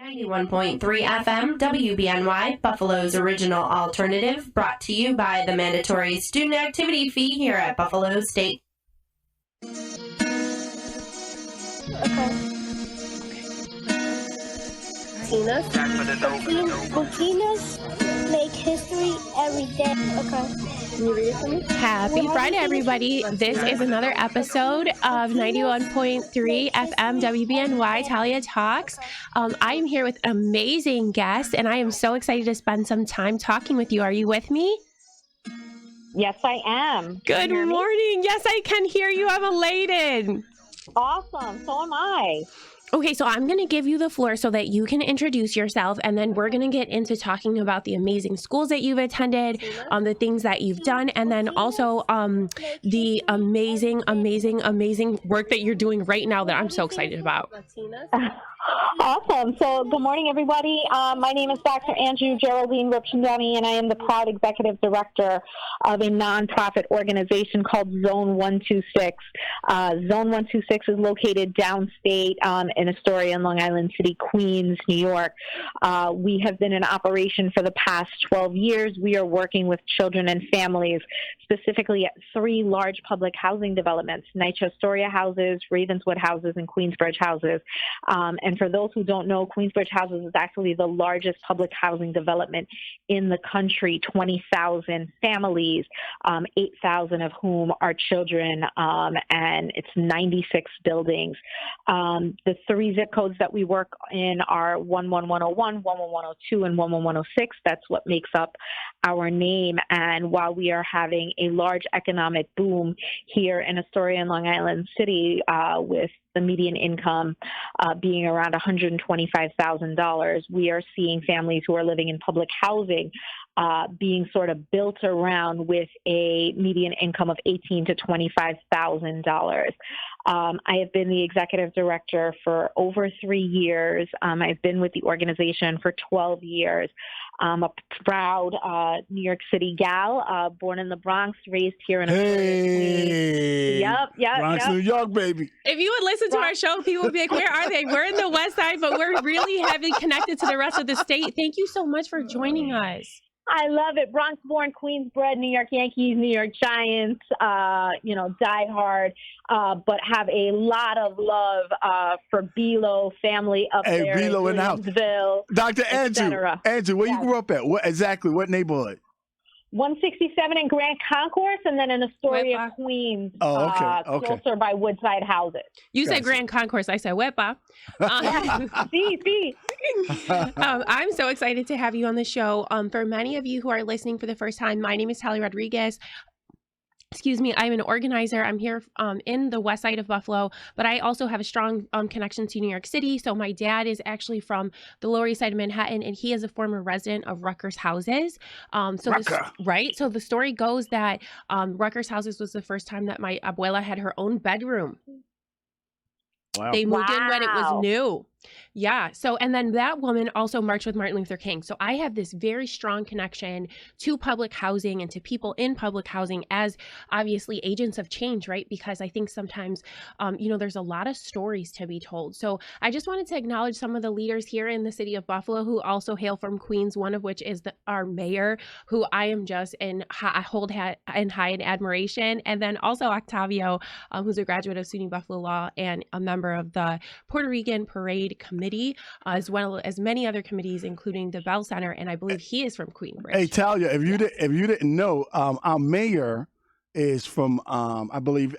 91.3 FM, WBNY, Buffalo's original alternative, brought to you by the mandatory student activity fee here at Buffalo State. Latinas make history every day. Okay. Can you read it for me? Happy Friday, everybody. This is another episode of 91.3 FM WBNY Talia Talks. I am here with an amazing guest, and I am so excited to spend some time talking with you. Are you with me? Yes, I am. Good morning. Yes, I can hear you. I'm elated. Awesome. So am I. Okay, so I'm going to give you the floor so that you can introduce yourself, and then we're going to get into talking about the amazing schools that you've attended, the things that you've done, and then also the amazing work that you're doing right now that I'm so excited about. Awesome. So good morning, everybody. My name is Dr. Anju Geraldine Ripchandani, and I am the proud executive director of a nonprofit organization called Zone 126. Zone 126 is located downstate in Astoria and Long Island City, Queens, New York. We have been in operation for the past 12 years. We are working with children and families, specifically at 3 large public housing developments: NYCHA Astoria houses, Ravenswood houses, and Queensbridge houses. And for those who don't know, Queensbridge houses is actually the largest public housing development in the country. 20,000 families, 8,000 of whom are children, and it's 96 buildings. The 3 zip codes that we work in are 11101, 11102, and 11106. That's what makes up our name. And while we are having a large economic boom here in Astoria and Long Island City, with the median income being around $125,000, we are seeing families who are living in public housing being sort of built around with a median income of $18,000 to $25,000. I have been the executive director for over 3 years. I've been with the organization for 12 years. I'm a proud New York City gal, born in the Bronx, raised here in Astoria, Queens. Yep. Bronx, New York, baby. If you would listen to our show, people would be like, where are they? We're in the West Side, but we're really heavily connected to the rest of the state. Thank you so much for joining us. I love it. Bronx born, Queens bred, New York Yankees, New York Giants, die hard, but have a lot of love for Belo family up there Belo in Williamsville. Dr. Anju, where you grew up at? What neighborhood? 167 in Grand Concourse, and then in Astoria, Queens, closer by Woodside Houses. You said Grand Concourse. I said Wepa. See. I'm so excited to have you on the show. For many of you who are listening for the first time, my name is Talia Rodriguez. Excuse me, I'm an organizer. I'm here in the west side of Buffalo, but I also have a strong connection to New York City. So my dad is actually from the Lower East Side of Manhattan, and he is a former resident of Rutgers Houses. So the story goes that Rutgers Houses was the first time that my abuela had her own bedroom. Wow. They moved in when it was new. Yeah. So, and then that woman also marched with Martin Luther King. So I have this very strong connection to public housing and to people in public housing as obviously agents of change, right? Because I think sometimes, there's a lot of stories to be told. So I just wanted to acknowledge some of the leaders here in the city of Buffalo who also hail from Queens, one of which is our mayor, who I am just I hold in high admiration. And then also Octavio, who's a graduate of SUNY Buffalo Law and a member of the Puerto Rican Parade Committee, as well as many other committees, including the Bell Center, and I believe he is from Queensbridge. Hey, Talia, if you didn't know, our mayor is from I believe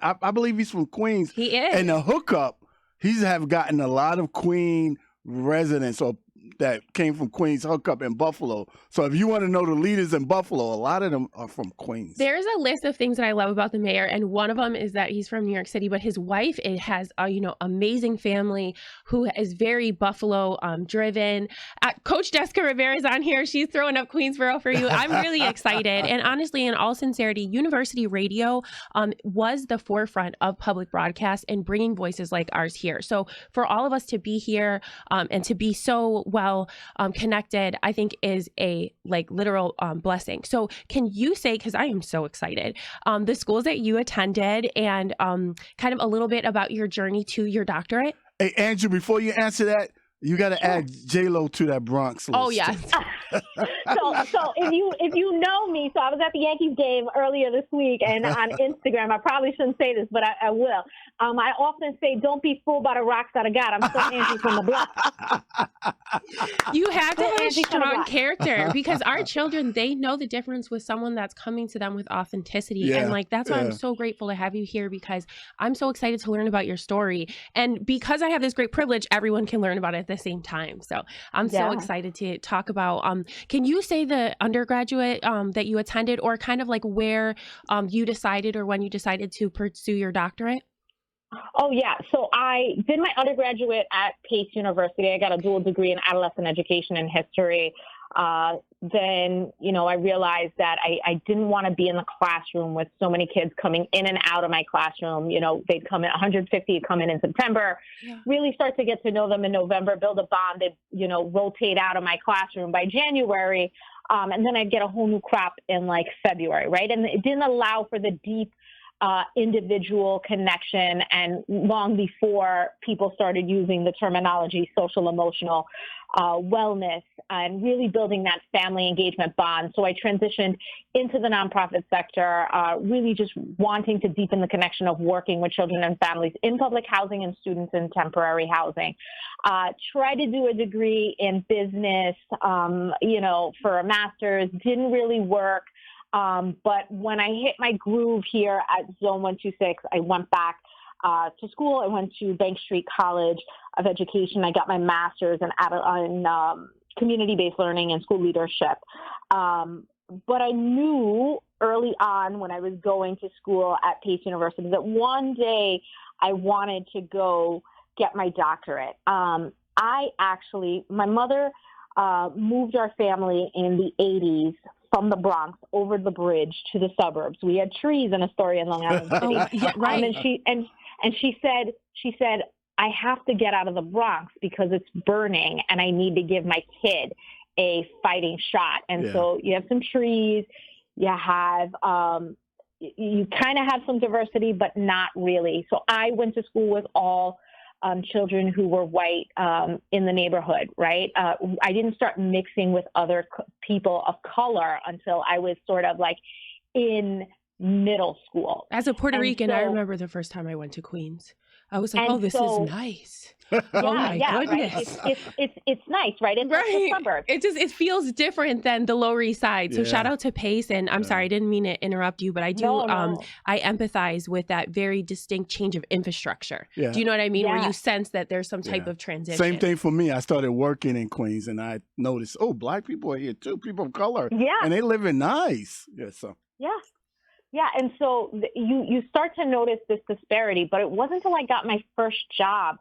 he's from Queens. He is, and the hookup, he's have gotten a lot of Queen residents or that came from Queens hookup in Buffalo. So if you want to know the leaders in Buffalo, a lot of them are from Queens. There's a list of things that I love about the mayor, and one of them is that he's from New York City, but his wife has a amazing family who is very Buffalo driven. Coach Jessica Rivera is on here. She's throwing up Queensboro for you. I'm really excited. And honestly, in all sincerity, University Radio was the forefront of public broadcast and bringing voices like ours here. So for all of us to be here and to be so well connected, I think is a literal blessing. So can you say, because I am so excited, the schools that you attended and kind of a little bit about your journey to your doctorate? Hey, Anju, before you answer that, You got to add J-Lo to that Bronx list. Oh, yes. So if you know me, so I was at the Yankees game earlier this week, and on Instagram, I probably shouldn't say this, but I will. I often say, "Don't be fooled by the rocks that I got." I'm still Angie from the block. You have to have a Angie from the strong block. character because our children, they know the difference with someone that's coming to them with authenticity. Yeah, And like, that's why yeah. I'm so grateful to have you here because I'm so excited to learn about your story. And because I have this great privilege, everyone can learn about it at the same time. So I'm so Yeah. excited to talk about, can you say the undergraduate that you attended or kind of like where you decided or when you decided to pursue your doctorate? Oh, yeah. So I did my undergraduate at Pace University. I got a dual degree in adolescent education and history. Then, I realized that I didn't want to be in the classroom with so many kids coming in and out of my classroom. They'd come in 150, come in September, really start to get to know them in November, build a bond. They'd, rotate out of my classroom by January. And then I'd get a whole new crop in like February, right? And it didn't allow for the deep individual connection, and long before people started using the terminology social emotional wellness and really building that family engagement bond. So I transitioned into the nonprofit sector, really just wanting to deepen the connection of working with children and families in public housing and students in temporary housing. Tried to do a degree in business, for a master's, didn't really work. But when I hit my groove here at Zone 126, I went back to school. I went to Bank Street College of Education. I got my master's in community-based learning and school leadership. But I knew early on when I was going to school at Pace University that one day I wanted to go get my doctorate. My mother moved our family in the 80s from the Bronx over the bridge to the suburbs. We had trees in Astoria and Long Island City. Oh, yeah, right. And she said, I have to get out of the Bronx because it's burning and I need to give my kid a fighting shot. And so you have some trees, you have, you kind of have some diversity, but not really. So I went to school with all children who were white in the neighborhood, right? I didn't start mixing with other people of color until I was sort of like in middle school. As a Puerto Rican, I remember the first time I went to Queens. I was like, oh, this is nice. Oh my goodness. Right? It's nice, right? It's like the suburbs. It feels different than the Lower East Side. So shout out to Pace. And I'm sorry, I didn't mean to interrupt you, but I do, I empathize with that very distinct change of infrastructure. Yeah. Do you know what I mean? Where you sense that there's some type of transition. Same thing for me. I started working in Queens and I noticed, Black people are here too, people of color. Yeah. And they living nice. Yeah, and so you start to notice this disparity, but it wasn't until I got my first job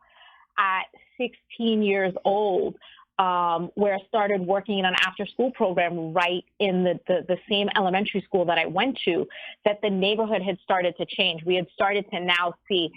at 16 years old where I started working in an after-school program right in the same elementary school that I went to, that the neighborhood had started to change. We had started to now see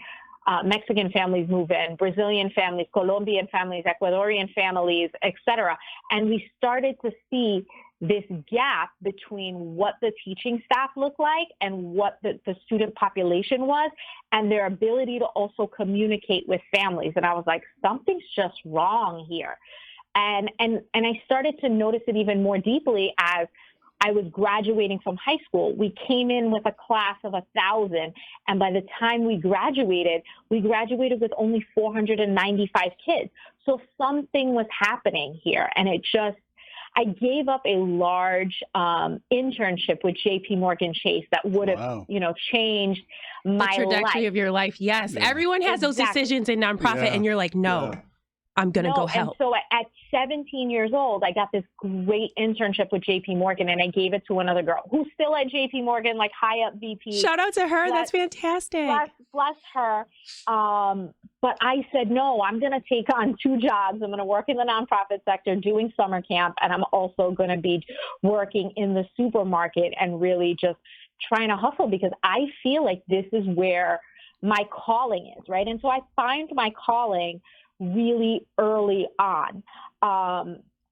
Mexican families move in, Brazilian families, Colombian families, Ecuadorian families, et cetera. And we started to see this gap between what the teaching staff looked like and what the student population was, and their ability to also communicate with families. And I was like, something's just wrong here. And I started to notice it even more deeply as I was graduating from high school. We came in with a class of 1,000, and by the time we graduated with only 495 kids. So something was happening here, and I gave up a large internship with JP Morgan Chase that would have, changed my the trajectory life. of your life. Yes. Yeah. Everyone has those decisions in nonprofit and you're like, no, I'm going to go help. And so at 17 years old, I got this great internship with JP Morgan, and I gave it to another girl who's still at JP Morgan, like high up VP. Shout out to her. That's fantastic. Bless her. But I said, no, I'm going to take on 2 jobs. I'm going to work in the nonprofit sector doing summer camp, and I'm also going to be working in the supermarket and really just trying to hustle because I feel like this is where my calling is, right? And so I find my calling really early on.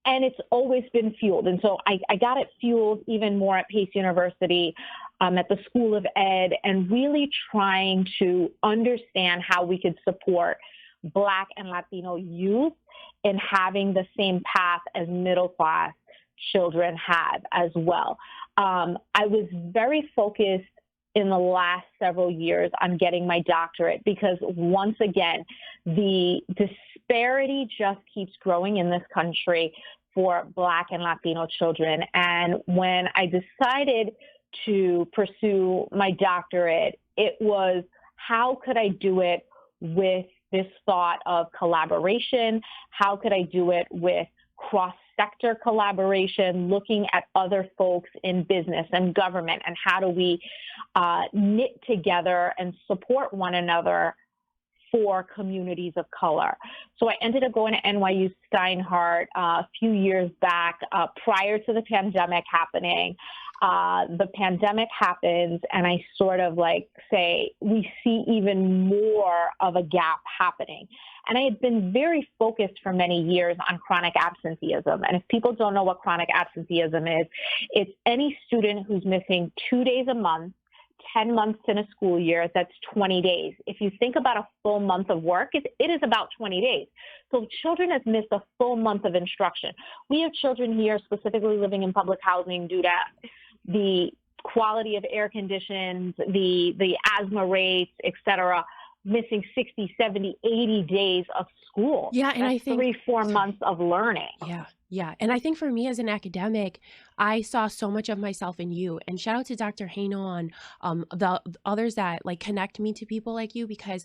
And it's always been fueled. And so I got it fueled even more at Pace University, at the School of Ed, and really trying to understand how we could support Black and Latino youth in having the same path as middle class children have as well. I was very focused in the last several years on getting my doctorate because, once again, the disparity just keeps growing in this country for Black and Latino children. And when I decided to pursue my doctorate, it was, how could I do it with this thought of collaboration? How could I do it with cross-sector collaboration, looking at other folks in business and government, and how do we knit together and support one another for communities of color? So I ended up going to NYU Steinhardt a few years back, prior to the pandemic happening. The pandemic happens, and I sort of say we see even more of a gap happening. And I had been very focused for many years on chronic absenteeism. And if people don't know what chronic absenteeism is, it's any student who's missing 2 days a month, 10 months in a school year, that's 20 days. If you think about a full month of work, it is about 20 days. So children have missed a full month of instruction. We have children here specifically living in public housing due to the quality of air conditions, the asthma rates, et cetera, missing 60, 70, 80 days of school. Yeah, and that's I think 3-4 months of learning. Yeah. And I think for me as an academic, I saw so much of myself in you. And shout out to Dr. Haino and the others that connect me to people like you, because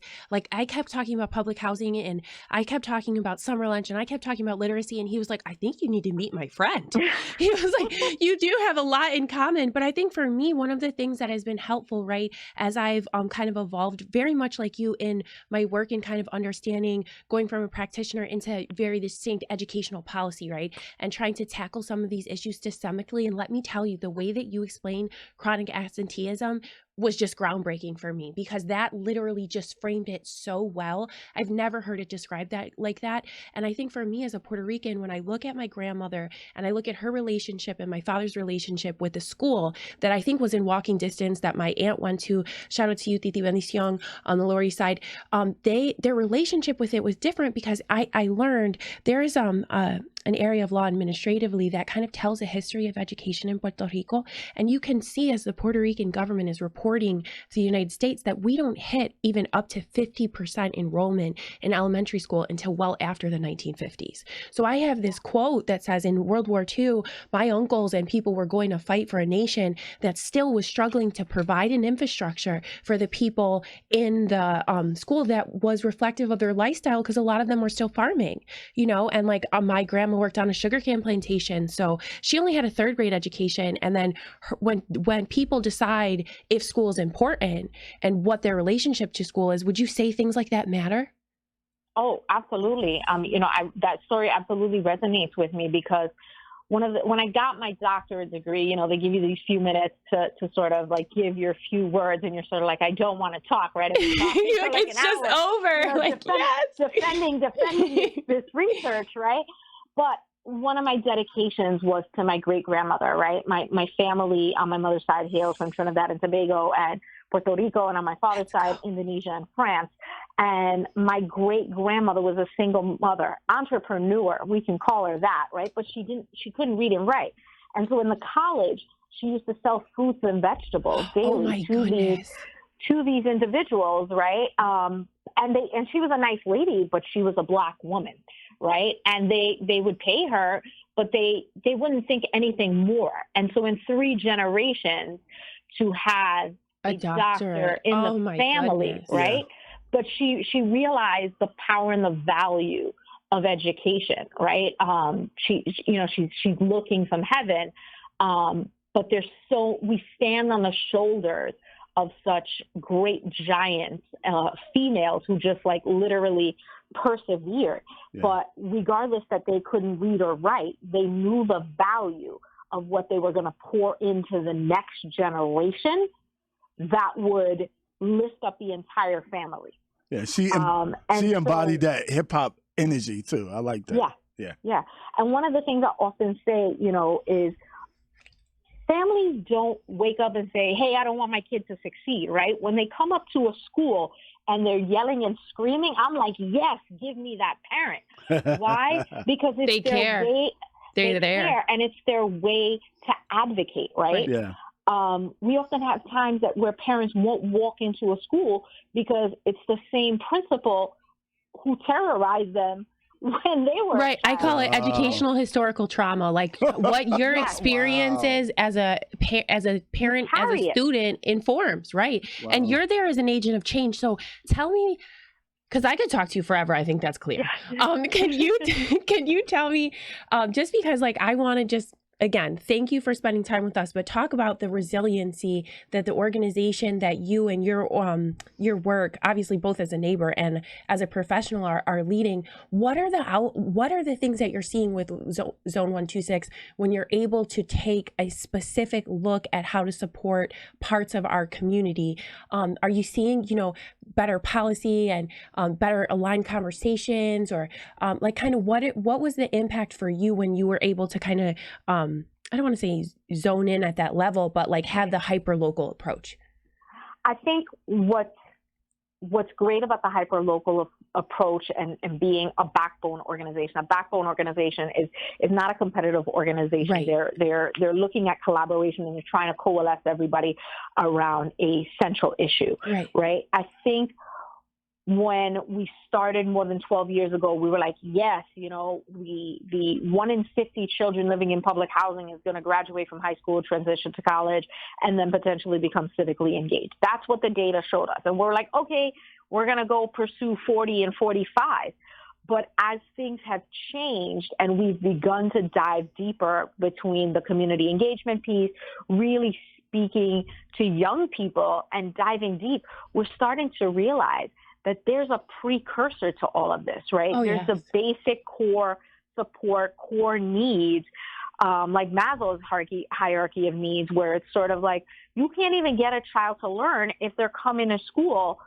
I kept talking about public housing and I kept talking about summer lunch and I kept talking about literacy. And he was like, I think you need to meet my friend. He was like, you do have a lot in common. But I think for me, one of the things that has been helpful, right, as I've kind of evolved very much like you in my work and kind of understanding, going from a practitioner into very distinct educational policy, right? And trying to tackle some of these issues systemically. And let me tell you, the way that you explain chronic absenteeism was just groundbreaking for me, because that literally just framed it so well. I've never heard it described that like that. And I think for me as a Puerto Rican, when I look at my grandmother and I look at her relationship and my father's relationship with the school that I think was in walking distance that my aunt went to, shout out to you, Titi Bendición, on the Lower East Side, their relationship with it was different, because I learned there is an area of law administratively that kind of tells a history of education in Puerto Rico. And you can see, as the Puerto Rican government is reporting to the United States, that we don't hit even up to 50% enrollment in elementary school until well after the 1950s. So I have this quote that says, in World War II, my uncles and people were going to fight for a nation that still was struggling to provide an infrastructure for the people in the school that was reflective of their lifestyle, because a lot of them were still farming, and my grandma worked on a sugarcane plantation, so she only had a 3rd grade education. And then when people decide if school is important and what their relationship to school is, would you say things like that matter? Oh, absolutely. That story absolutely resonates with me, because when I got my doctorate degree, they give you these few minutes to sort of give your few words, and you're sort of I don't want to talk, right? It's just over. Defending this research, right? But one of my dedications was to my great-grandmother, right? My family on my mother's side hails from Trinidad and Tobago and Puerto Rico, and on my father's side, Indonesia and France. And my great-grandmother was a single mother, entrepreneur, we can call her that, right? But she couldn't read and write. And so in the college, she used to sell fruits and vegetables daily to these individuals, right? And she was a nice lady, but she was a Black woman, right? And they would pay her, but they wouldn't think anything more. And so in 3 generations, to have a doctor in the family, goodness. Right? Yeah. But she realized the power and the value of education, right? She's looking from heaven, but we stand on the shoulders of such great giants, females who just literally persevered. Yeah. But regardless that they couldn't read or write, they knew the value of what they were going to pour into the next generation that would lift up the entire family. Yeah, she embodied that hip hop energy too. I like that. Yeah. And one of the things I often say, is families don't wake up and say, hey, I don't want my kid to succeed, right? When they come up to a school, and they're yelling and screaming, I'm like, yes, give me that parent. Why? Because it's They their care. way. They're They there. care, and it's their way to advocate, right? Yeah. We often have times where parents won't walk into a school because it's the same principal who terrorized them when they were Right. I call it educational historical trauma, like what your Yeah. experience is as a parent, as a Carry it. student informs, right? Wow. And you're there as an agent of change. So tell me, because I could talk to you forever. I think that's clear. Can you tell me, just because like I want to just, again, thank you for spending time with us, but talk about the resiliency that the organization that you and your work, obviously both as a neighbor and as a professional, are leading. What are the things that you're seeing with Zone 126 when you're able to take a specific look at how to support parts of our community? Are you seeing, better policy and better aligned conversations, or like kind of what was the impact for you when you were able to kind of I don't want to say zone in at that level, but like have the hyper local approach? I think what's great about the hyper local approach and being a backbone organization. A backbone organization is not a competitive organization. Right. They're looking at collaboration, and they're trying to coalesce everybody around a central issue. Right. I think when we started more than 12 years ago, we were like, yes, the 1 in 50 children living in public housing is going to graduate from high school, transition to college, and then potentially become civically engaged. That's what the data showed us. And we're like, okay, we're going to go pursue 40 and 45. But as things have changed and we've begun to dive deeper between the community engagement piece, really speaking to young people and diving deep, we're starting to realize that there's a precursor to all of this, right? Oh, there's yes. the basic core support, core needs, like Maslow's hierarchy of needs, where it's sort of like you can't even get a child to learn if they're coming to school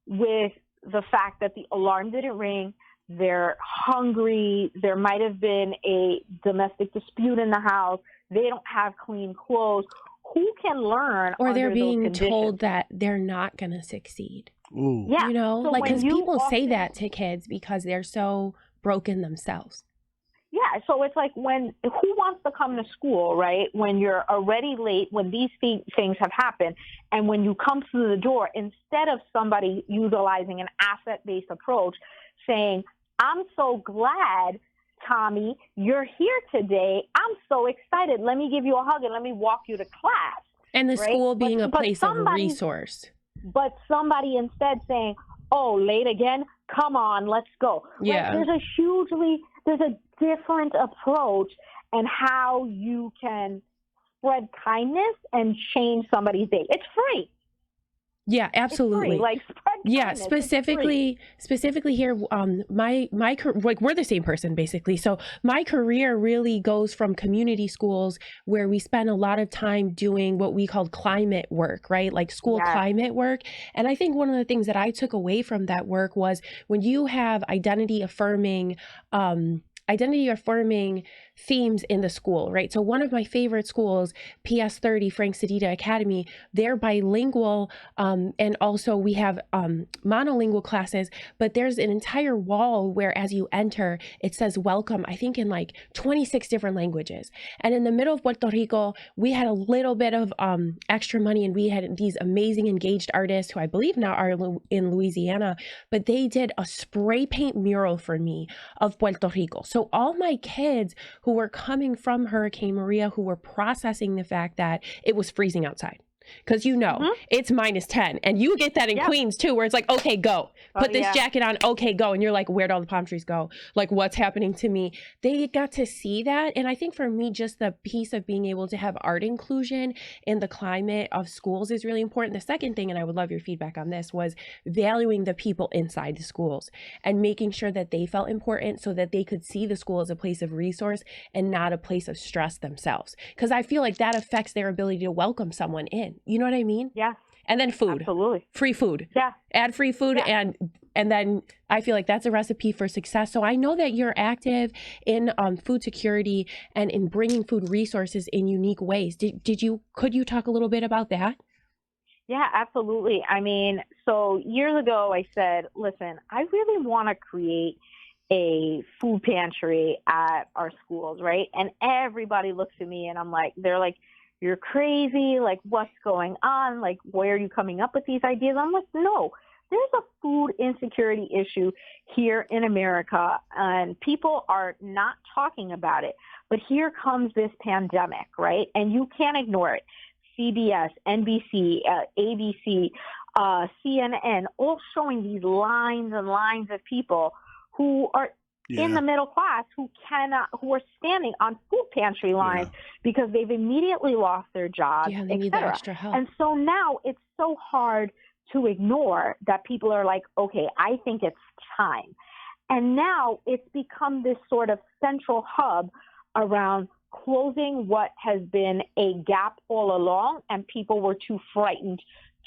with the fact that the alarm didn't ring, they're hungry, there might have been a domestic dispute in the house, they don't have clean clothes. Who can learn? Or they're under those being conditions? told that they're not going to succeed. Ooh. Yeah. So like, because people say often that to kids because they're so broken themselves. Yeah, so it's like who wants to come to school, right, when you're already late, when these things have happened, and when you come through the door, instead of somebody utilizing an asset-based approach, saying, I'm so glad, Tommy, you're here today. I'm so excited. Let me give you a hug and let me walk you to class. And the right? school being a place of somebody- resource. But somebody instead saying, oh, late again? Come on, let's go. Yeah. Right? There's a different approach and how you can spread kindness and change somebody's day. It's free. Yeah, absolutely. It's free. Like spread kindness. Specifically here, my like we're the same person basically. So my career really goes from community schools where we spend a lot of time doing what we called climate work, right? Like school climate work. And I think one of the things that I took away from that work was when you have identity affirming themes in the school, right? So one of my favorite schools, PS30 Frank Sedita Academy, they're bilingual, and also we have monolingual classes, but there's an entire wall where as you enter, it says welcome, I think in like 26 different languages. And in the middle of Puerto Rico, we had a little bit of extra money, and we had these amazing engaged artists who I believe now are in Louisiana, but they did a spray paint mural for me of Puerto Rico. So all my kids who were coming from Hurricane Maria, who were processing the fact that it was freezing outside. Because it's -10, and you get that in Queens too, where it's like, okay, go, put this jacket on, okay, go, and you're like, where'd all the palm trees go? Like, what's happening to me? They got to see that, and I think for me, just the piece of being able to have art inclusion in the climate of schools is really important. The second thing, and I would love your feedback on this, was valuing the people inside the schools and making sure that they felt important so that they could see the school as a place of resource and not a place of stress themselves. Because I feel like that affects their ability to welcome someone in. You know what I mean? Yeah. And then food. Absolutely. Free food. Yeah. Add free food, and then I feel like that's a recipe for success. So I know that you're active in food security and in bringing food resources in unique ways. Could you talk a little bit about that? Yeah, absolutely. I mean, so years ago I said, listen, I really want to create a food pantry at our schools, right? And everybody looks at me and they're like, you're crazy. Like, what's going on? Like, where are you coming up with these ideas? I'm like, no, there's a food insecurity issue here in America and people are not talking about it. But here comes this pandemic, right? And you can't ignore it. CBS, NBC, ABC, CNN, all showing these lines and lines of people who are in the middle class who are standing on food pantry lines because they've immediately lost their jobs, Yeah, they need the extra help. And so now it's so hard to ignore that people are like, okay, I think it's time. And now it's become this sort of central hub around closing what has been a gap all along, and people were too frightened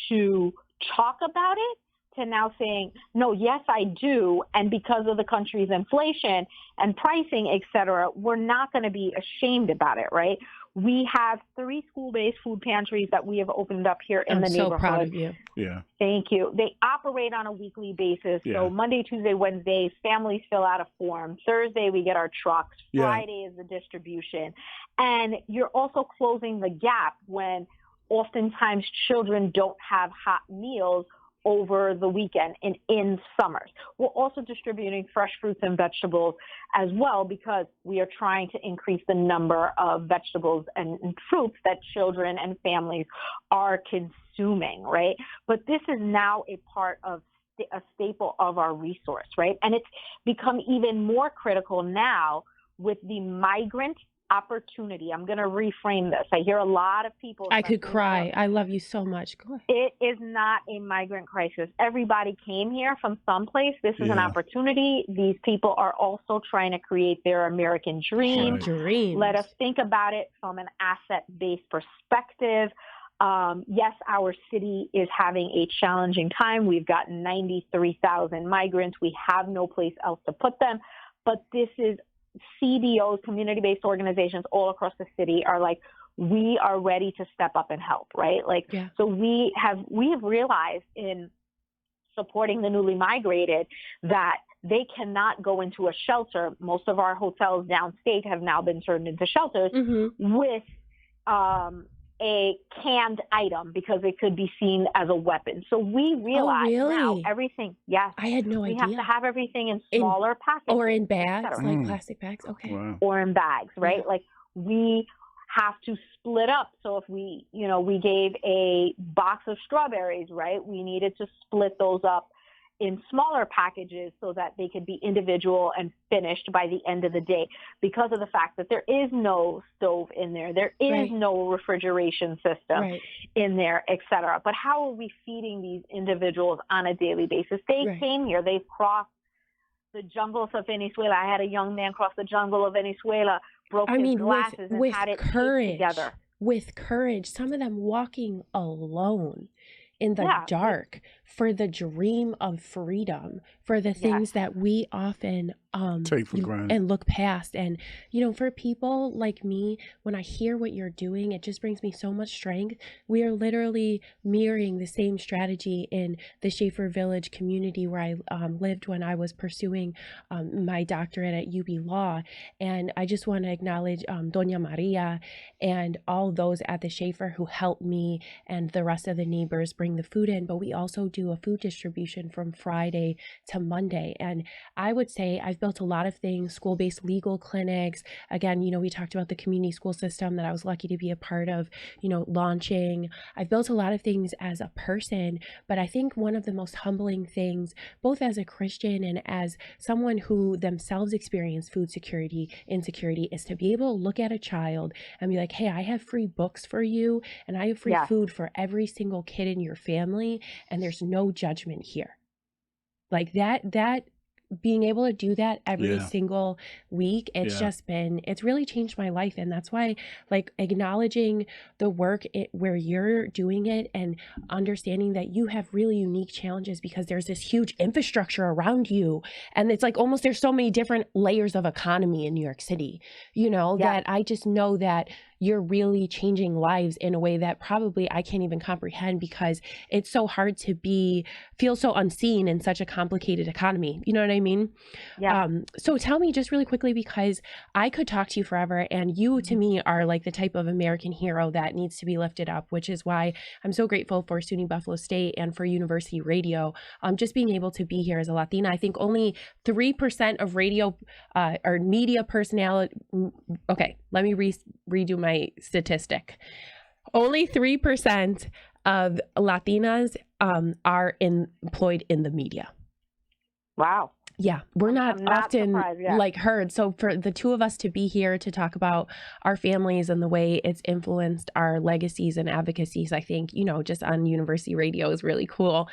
to talk about it, to now saying, no, yes, I do. And because of the country's inflation and pricing, et cetera, we're not going to be ashamed about it, right? We have 3 school-based food pantries that we have opened up here in the neighborhood. I'm so proud of you. Yeah. Thank you. They operate on a weekly basis. Yeah. So Monday, Tuesday, Wednesdays, families fill out a form. Thursday, we get our trucks. Yeah. Friday is the distribution. And you're also closing the gap when oftentimes children don't have hot meals over the weekend and in summers. We're also distributing fresh fruits and vegetables as well because we are trying to increase the number of vegetables and fruits that children and families are consuming, right? But this is now a part of a staple of our resource, right? And it's become even more critical now with the migrant opportunity. I'm going to reframe this. I hear a lot of people. I could cry. I love you so much. Go ahead. It is not a migrant crisis. Everybody came here from someplace. This is an opportunity. These people are also trying to create their American dream. Dreams. Let us think about it from an asset-based perspective. Yes, our city is having a challenging time. We've got 93,000 migrants. We have no place else to put them. But this is CBOs, community-based organizations all across the city are like, we are ready to step up and help, right? So we have realized in supporting the newly migrated that they cannot go into a shelter. Most of our hotels downstate have now been turned into shelters with a canned item because it could be seen as a weapon. So we realize now everything. Yes. I had no idea. We have to have everything in smaller packages. Or in bags, like plastic bags. Okay. Wow. Or in bags, right? Like we have to split up. So if we gave a box of strawberries, right? We needed to split those up in smaller packages so that they could be individual and finished by the end of the day because of the fact that there is no stove in there. There is no refrigeration system in there, et cetera. But how are we feeding these individuals on a daily basis? They came here. They've crossed the jungles of Venezuela. I had a young man cross the jungle of Venezuela, broke his glasses and had it taped together. With courage, some of them walking alone in the dark for the dream of freedom, for the things that we often take for granted and look past. And, for people like me, when I hear what you're doing, it just brings me so much strength. We are literally mirroring the same strategy in the Schaefer Village community where I lived when I was pursuing my doctorate at UB Law. And I just want to acknowledge Doña Maria and all those at the Schaefer who helped me and the rest of the neighbors bring the food in. But we also do a food distribution from Friday to Monday. And I would say I've built a lot of things, school-based legal clinics. Again, we talked about the community school system that I was lucky to be a part of, launching. I've built a lot of things as a person, but I think one of the most humbling things, both as a Christian and as someone who themselves experienced food insecurity, is to be able to look at a child and be like, hey, I have free books for you and I have free food for every single kid in your family, and there's no judgment here. Like that being able to do that every single week, it's really changed my life. And that's why, like, acknowledging the work where you're doing it and understanding that you have really unique challenges because there's this huge infrastructure around you. And it's like almost there's so many different layers of economy in New York City, that I just know that you're really changing lives in a way that probably I can't even comprehend, because it's so hard to feel so unseen in such a complicated economy. You know what I mean? Yeah. So tell me just really quickly, because I could talk to you forever, and you to me are like the type of American hero that needs to be lifted up, which is why I'm so grateful for SUNY Buffalo State and for University Radio. Just being able to be here as a Latina. I think only 3% of radio or media personality. Okay, let me redo my statistic. Only 3% of Latinas are employed in the media. Wow. Yeah, we're not often like heard. So for the two of us to be here to talk about our families and the way it's influenced our legacies and advocacies, I think, just on university radio is really cool.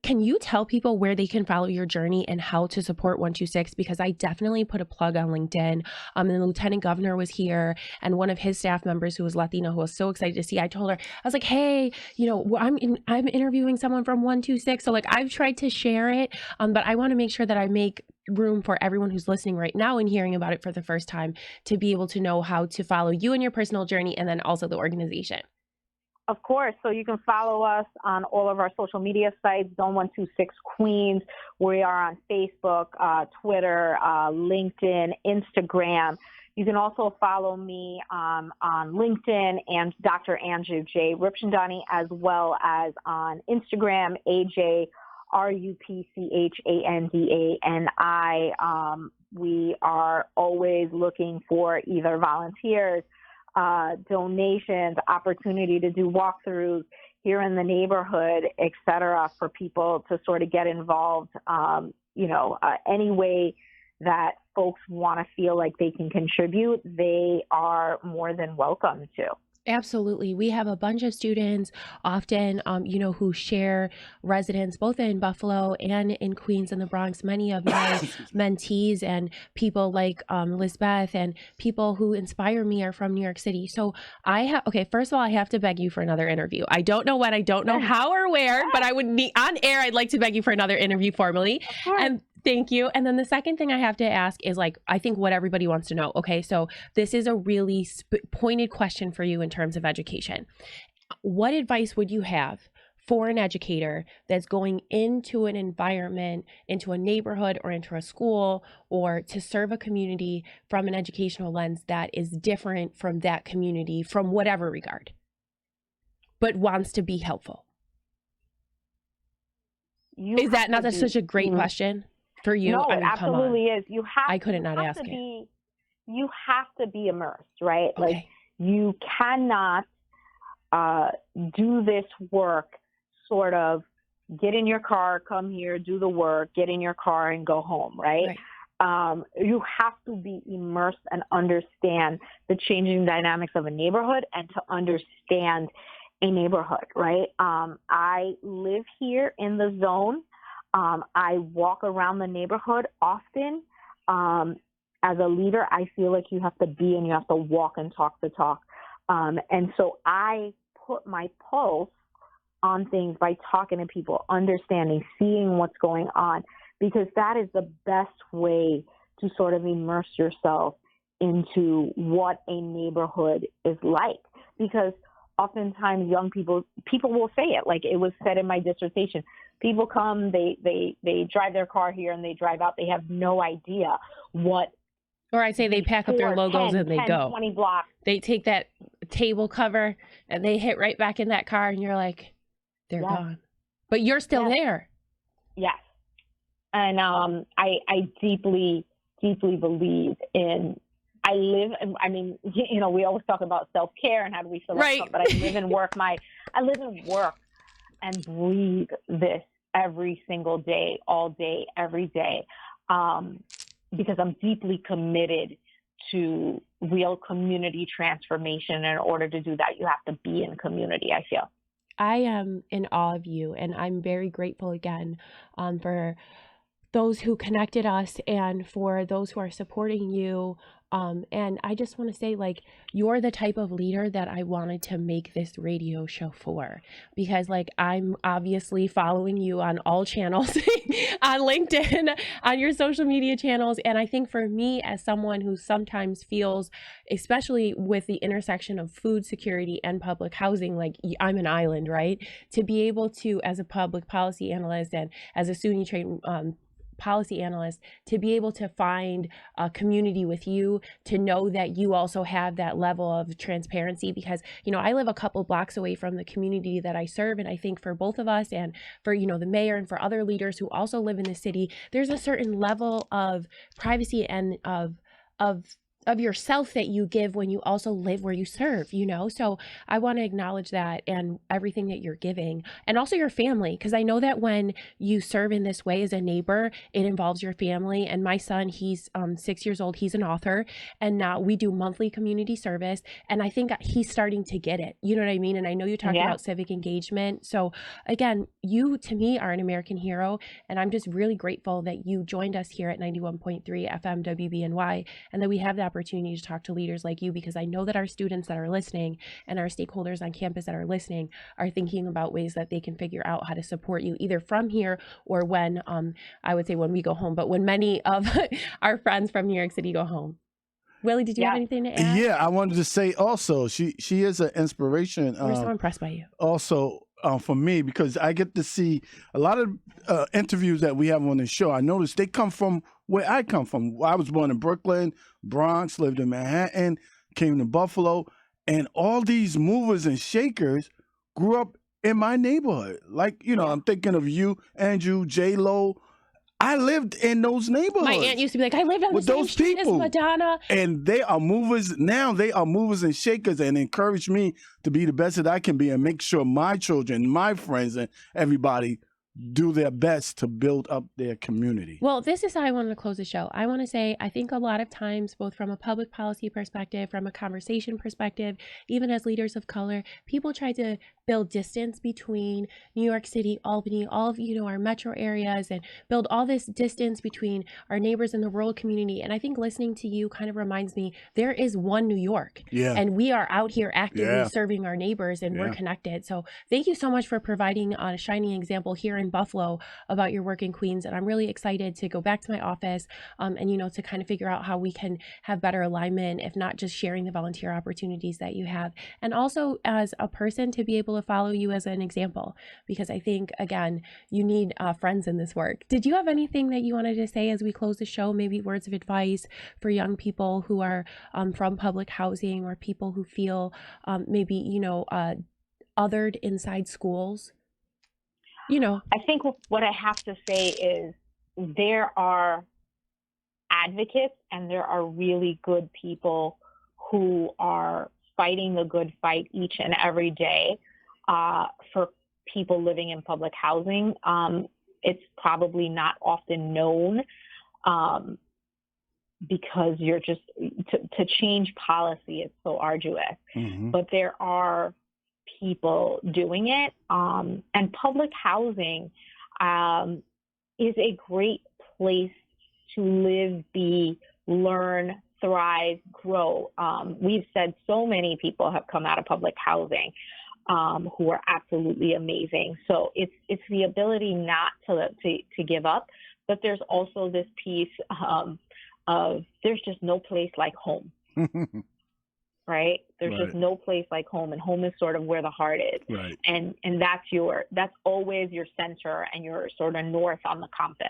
Can you tell people where they can follow your journey and how to support 126? Because I definitely put a plug on LinkedIn. And the lieutenant governor was here, and one of his staff members who was Latino, who was so excited to see, I told her, I was like, hey, I'm interviewing someone from 126. So like I've tried to share it, but I want to make sure that I make room for everyone who's listening right now and hearing about it for the first time to be able to know how to follow you and your personal journey, and then also the organization. Of course. So you can follow us on all of our social media sites, Zone 126 Queens. We are on Facebook, Twitter, LinkedIn, Instagram. You can also follow me on LinkedIn and Dr. Anju J. Rupchandani, as well as on Instagram, AJRUPCHANDANI. We are always looking for either volunteers, donations, opportunity to do walkthroughs here in the neighborhood, et cetera, for people to sort of get involved, any way that folks want to feel like they can contribute, they are more than welcome to. Absolutely. We have a bunch of students often, who share residence both in Buffalo and in Queens and the Bronx. Many of my mentees and people like Lisbeth and people who inspire me are from New York City. So first of all, I have to beg you for another interview. I don't know when, I don't know how or where, but I would need on air. I'd like to beg you for another interview formally. And thank you. And then the second thing I have to ask is I think what everybody wants to know. Okay, so this is a really pointed question for you in terms of education. What advice would you have for an educator that's going into an environment, into a neighborhood or into a school, or to serve a community from an educational lens that is different from that community from whatever regard, but wants to be helpful? Is that not such a great question? For you? No, it absolutely is. I couldn't not ask it. You have to be immersed, right? Okay. Like you cannot do this work sort of get in your car, come here, do the work, get in your car and go home, right? You have to be immersed and understand the changing dynamics of a neighborhood and to understand a neighborhood, right? I live here in the zone. I walk around the neighborhood often. As a leader, I feel like you have to be and you have to walk and talk the talk. And so I put my pulse on things by talking to people, understanding, seeing what's going on, because that is the best way to sort of immerse yourself into what a neighborhood is like. Because oftentimes young people will say it, like it was said in my dissertation. People come, they drive their car here and they drive out. They have no idea what. Or I say they pack up their logos 10, and they 10, go. 20 blocks. They take that table cover and they hit right back in that car, and you're like, they're gone. But you're still there. Yes. And I deeply, deeply believe in. We always talk about self-care and how do we feel right. But I live and work and breathe this every single day, all day, every day, because I'm deeply committed to real community transformation. In order to do that, you have to be in community, I feel. I am in awe of you, and I'm very grateful again for those who connected us and for those who are supporting you. And I just want to say, like, you're the type of leader that I wanted to make this radio show for, because like I'm obviously following you on all channels, on LinkedIn, on your social media channels. And I think for me, as someone who sometimes feels, especially with the intersection of food security and public housing, like I'm an island, right? To be able to, as a public policy analyst and as a SUNY trained policy analyst, to be able to find a community with you, to know that you also have that level of transparency, because, you know, I live a couple blocks away from the community that I serve. And I think for both of us and for, you know, the mayor and for other leaders who also live in the city, there's a certain level of privacy and of yourself that you give when you also live where you serve, you know? So I want to acknowledge that and everything that you're giving, and also your family, because I know that when you serve in this way as a neighbor, it involves your family. And my son, he's 6 years old, he's an author, and now we do monthly community service, and I think he's starting to get it, you know what I mean? And I know you talked about civic engagement. So again, you to me are an American hero, and I'm just really grateful that you joined us here at 91.3 FM WBNY, and that we have the opportunity to talk to leaders like you, because I know that our students that are listening and our stakeholders on campus that are listening are thinking about ways that they can figure out how to support you, either from here or when, I would say when we go home, but when many of our friends from New York City go home. Willie, did you have anything to add? Yeah, I wanted to say also, she is an inspiration. We're so impressed by you. Also, for me, because I get to see a lot of interviews that we have on the show. I noticed they come from where I come from. I was born in Brooklyn, Bronx, lived in Manhattan, came to Buffalo, and all these movers and shakers grew up in my neighborhood. Like, you know, I'm thinking of you, Anju, J-Lo. I lived in those neighborhoods. My aunt used to be like, I lived on the same street as Madonna. And they are movers. Now they are movers and shakers, and encourage me to be the best that I can be and make sure my children, my friends, and everybody do their best to build up their community. Well, this is how I wanted to close the show. I want to say, I think a lot of times, both from a public policy perspective, from a conversation perspective, even as leaders of color, people try to build distance between New York City, Albany, all of, you know, our metro areas, and build all this distance between our neighbors in the rural community. And I think listening to you kind of reminds me, there is one New York, and we are out here actively serving our neighbors, and we're connected. So thank you so much for providing a shining example here in Buffalo about your work in Queens. And I'm really excited to go back to my office and, you know, to kind of figure out how we can have better alignment, if not just sharing the volunteer opportunities that you have. And also as a person to be able to follow you as an example, because I think, again, you need friends in this work. Did you have anything that you wanted to say as we close the show? Maybe words of advice for young people who are from public housing, or people who feel maybe, you know, othered inside schools? You know, I think what I have to say is there are advocates and there are really good people who are fighting the good fight each and every day for people living in public housing. It's probably not often known because you're just, to change policy is so arduous. But there are people doing it. And public housing is a great place to live, be, learn, thrive, grow. We've said so many people have come out of public housing who are absolutely amazing. So it's the ability not to give up, but there's also this piece of there's just no place like home. Right? There's just no place like home, and home is sort of where the heart is. Right. And that's always your center and your sort of north on the compass.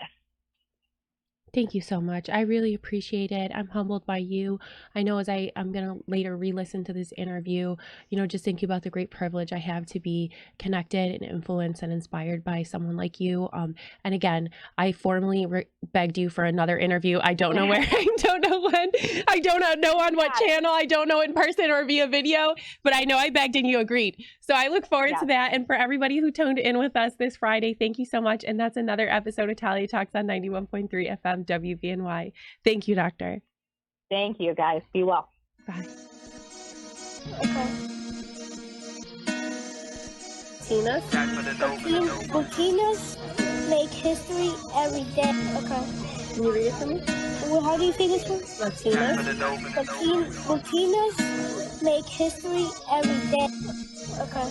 Thank you so much. I really appreciate it. I'm humbled by you. I know as I'm going to later re-listen to this interview, you know, just thinking about the great privilege I have to be connected and influenced and inspired by someone like you. And again, I formally begged you for another interview. I don't know where, I don't know when, I don't know on what channel, I don't know in person or via video, but I know I begged and you agreed. So I look forward to that. And for everybody who tuned in with us this Friday, thank you so much. And that's another episode of Talia Talks on 91.3 FM WBNY. Thank you, Doctor. Thank you, guys. Be well. Bye. Okay. Latinas. Latinas make history every day. Okay. Can you read it for me? Well, how do you say this one? Latinas. Latinas make history every day. Okay.